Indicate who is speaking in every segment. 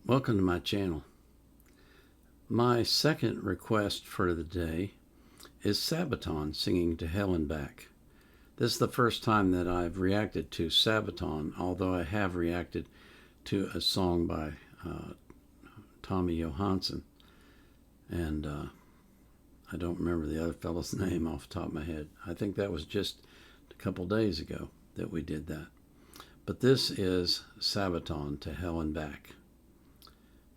Speaker 1: Welcome to my channel. My second request for the day is Sabaton singing To Hell and Back. This is the first time that I've reacted to Sabaton, although I have reacted to a song by Tommy Johansson, and I don't remember the other fellow's name off the top of my head. I think that was just a couple days ago that we did that. But this is Sabaton, To Hell and Back.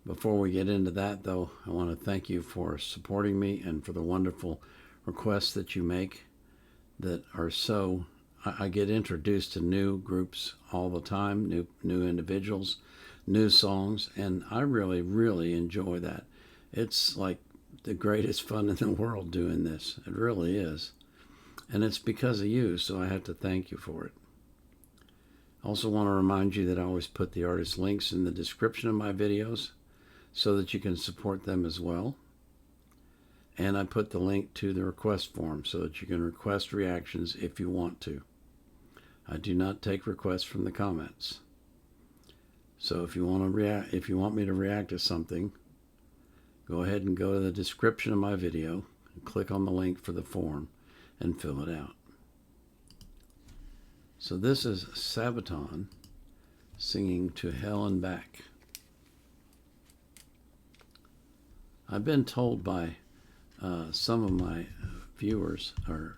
Speaker 1: Before we get into that, though, I want to thank you for supporting me and for the wonderful requests that you make that are so... I get introduced to new groups all the time, new individuals, new songs, and I really, really enjoy that. It's like the greatest fun in the world doing this. It really is. And it's because of you, so I have to thank you for it. I also want to remind you that I always put the artist links in the description of my videos so that you can support them as well. And I put the link to the request form so that you can request reactions if you want to. I do not take requests from the comments. So if you want me to react to something, go ahead and go to the description of my video and click on the link for the form and fill it out. So this is Sabaton singing To Hell and Back. I've been told by some of my viewers or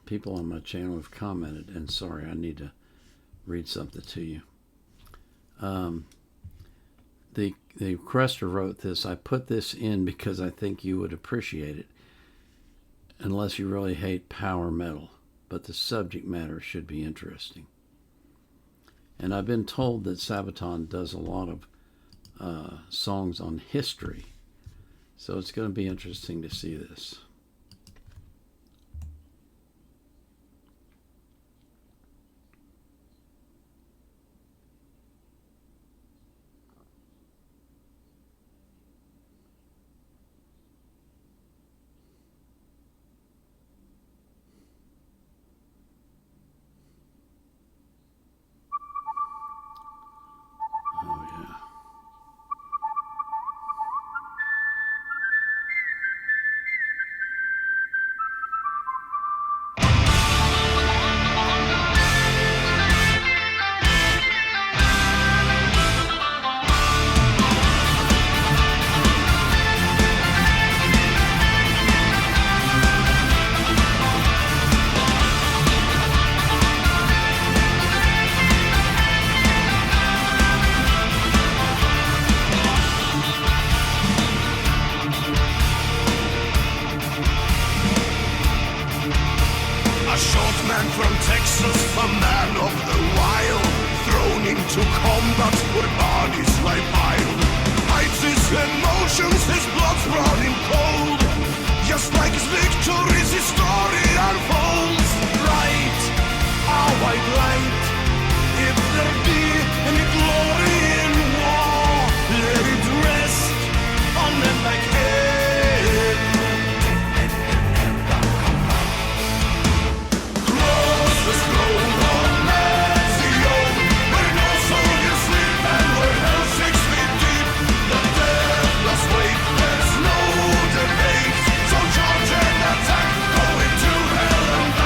Speaker 1: people on my channel have commented, and sorry, I need to read something to you. The requester wrote this: I put this in because I think you would appreciate it, unless you really hate power metal, but the subject matter should be interesting. And I've been told that Sabaton does a lot of songs on history. So it's going to be interesting to see this. Oh, yeah.
Speaker 2: A short man from Texas, a man of the wild, thrown into combat where bodies lie piled. Hides his emotions, his blood's running cold. Just like his victories, his story unfolds. Light, our white light, if there be any glory in war, let it rest on men like him.
Speaker 3: There's no debate, so charge and attack, going to hell and back.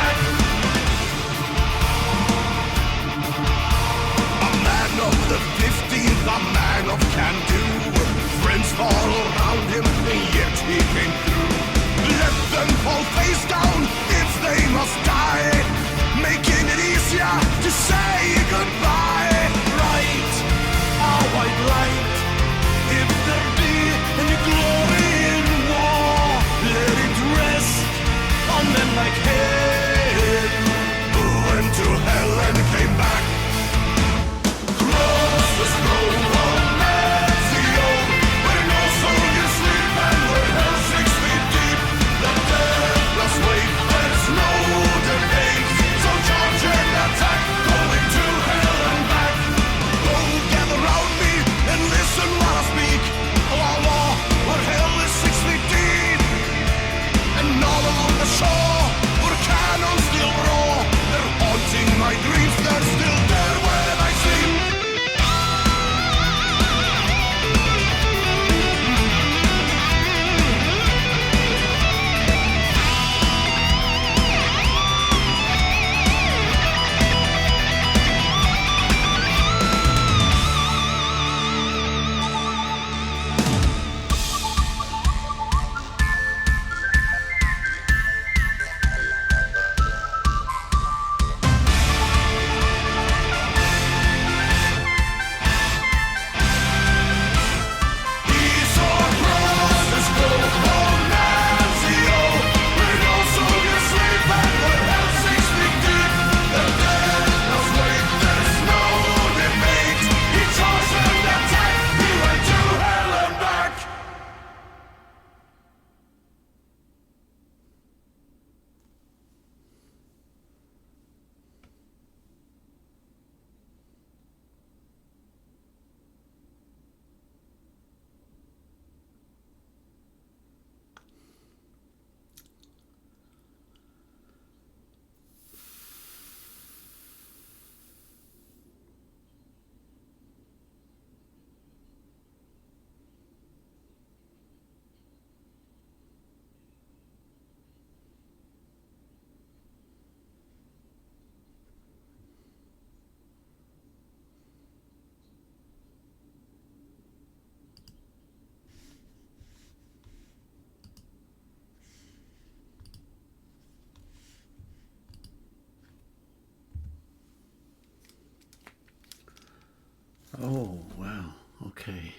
Speaker 1: Oh, wow. Okay.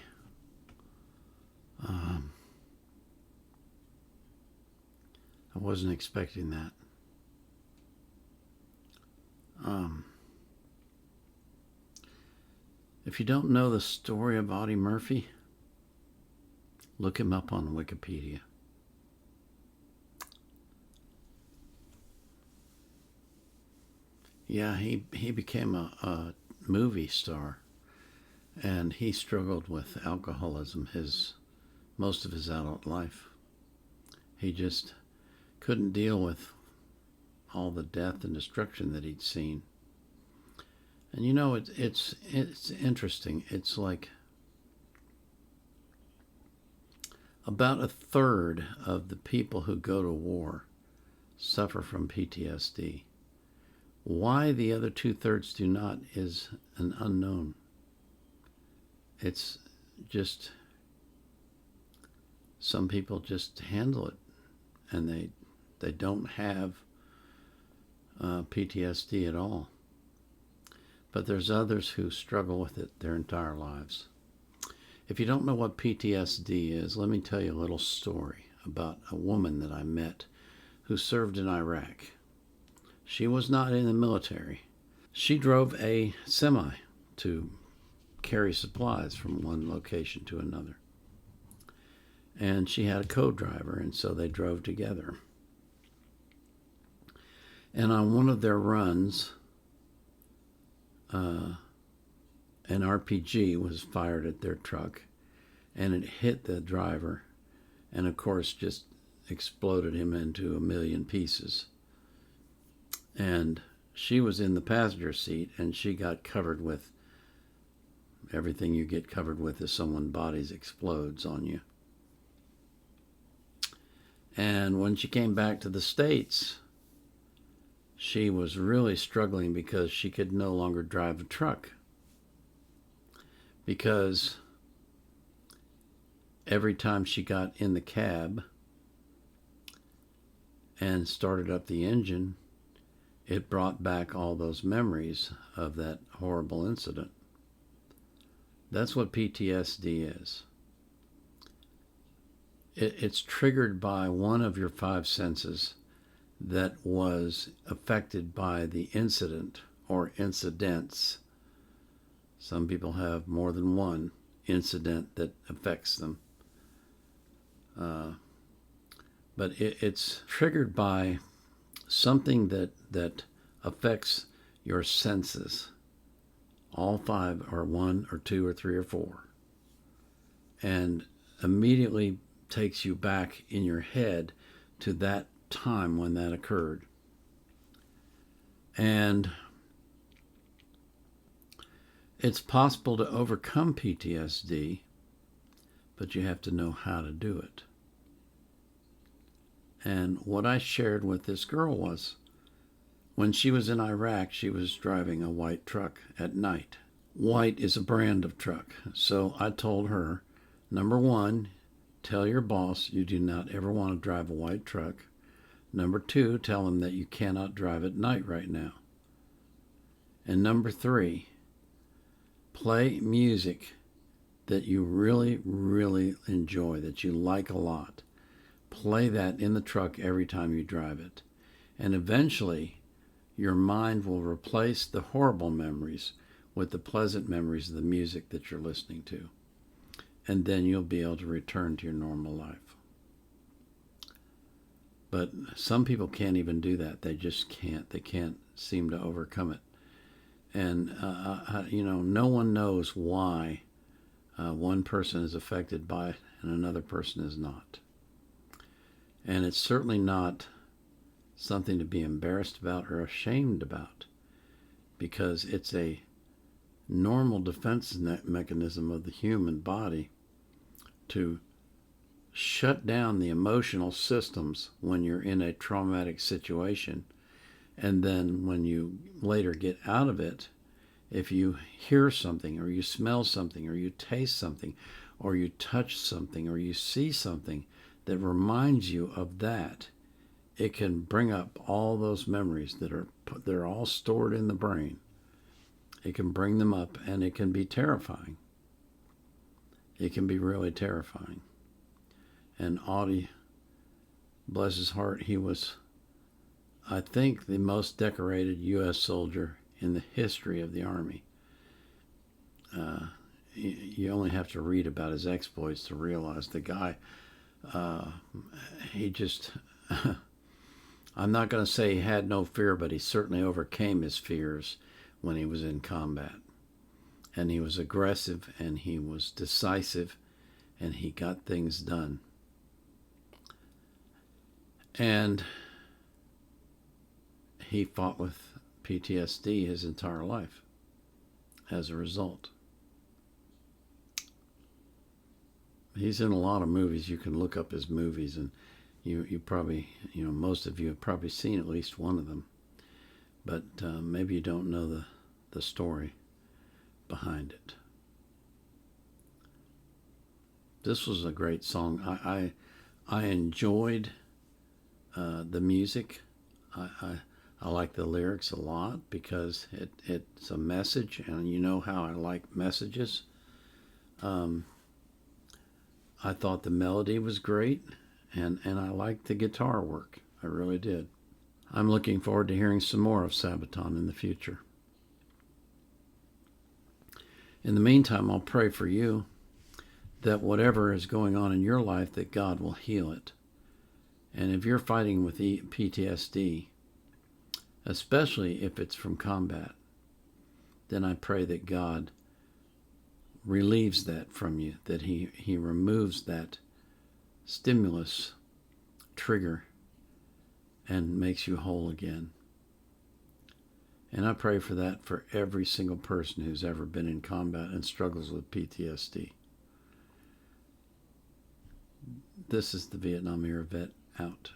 Speaker 1: I wasn't expecting that. If you don't know the story of Audie Murphy, look him up on Wikipedia. Yeah, he became a movie star, and he struggled with alcoholism most of his adult life. He just couldn't deal with all the death and destruction that he'd seen. And you know, it's interesting. It's like about a third of the people who go to war suffer from PTSD. Why the other 2/3 do not is an unknown. It's just some people just handle it, and they don't have PTSD at all. But there's others who struggle with it their entire lives. If you don't know what PTSD is, let me tell you a little story about a woman that I met who served in Iraq. She was not in the military. She drove a semi to carry supplies from one location to another. And she had a co-driver, and so they drove together. And on one of their runs, an RPG was fired at their truck, and it hit the driver, and of course just exploded him into a million pieces. And she was in the passenger seat, and she got covered with everything you get covered with as someone's body explodes on you. And when she came back to the States, she was really struggling because she could no longer drive a truck. Because every time she got in the cab and started up the engine, it brought back all those memories of that horrible incident. That's what PTSD is. It's triggered by one of your five senses that was affected by the incident or incidents. Some people have more than one incident that affects them. But it's triggered by something that affects your senses. All five, or one or two or three or four. And immediately takes you back in your head to that time when that occurred. And it's possible to overcome PTSD, but you have to know how to do it. And what I shared with this girl was, when she was in Iraq, she was driving a white truck at night. White is a brand of truck. So I told her, number one, tell your boss you do not ever want to drive a white truck. Number two, tell him that you cannot drive at night right now. And number three, play music that you really, really enjoy, that you like a lot. Play that in the truck every time you drive it. And eventually, your mind will replace the horrible memories with the pleasant memories of the music that you're listening to. And then you'll be able to return to your normal life. But some people can't even do that. They just can't. They can't seem to overcome it. And, no one knows why one person is affected by it and another person is not. And it's certainly not something to be embarrassed about or ashamed about, because it's a normal defense mechanism of the human body to shut down the emotional systems when you're in a traumatic situation. And then when you later get out of it, if you hear something, or you smell something, or you taste something, or you touch something, or you see something that reminds you of that, it can bring up all those memories that are all stored in the brain. It can bring them up, and it can be terrifying. It can be really terrifying. And Audie, bless his heart, he was, I think, the most decorated U.S. soldier in the history of the Army. You only have to read about his exploits to realize the guy, he just, I'm not going to say he had no fear, but he certainly overcame his fears when he was in combat. And he was aggressive, and he was decisive, and he got things done. And he fought with PTSD his entire life as a result. He's in a lot of movies. You can look up his movies, and you probably, most of you have probably seen at least one of them. But maybe you don't know the story behind it. This was a great song. I enjoyed the music. I like the lyrics a lot because it's a message, and you know how I like messages. I thought the melody was great, and I liked the guitar work. I really did. I'm looking forward to hearing some more of Sabaton in the future. In the meantime, I'll pray for you that whatever is going on in your life, that God will heal it. And if you're fighting with PTSD, especially if it's from combat, then I pray that God relieves that from you, that he removes that stimulus trigger and makes you whole again. And I pray for that for every single person who's ever been in combat and struggles with PTSD. This is the Vietnam Era Vet out.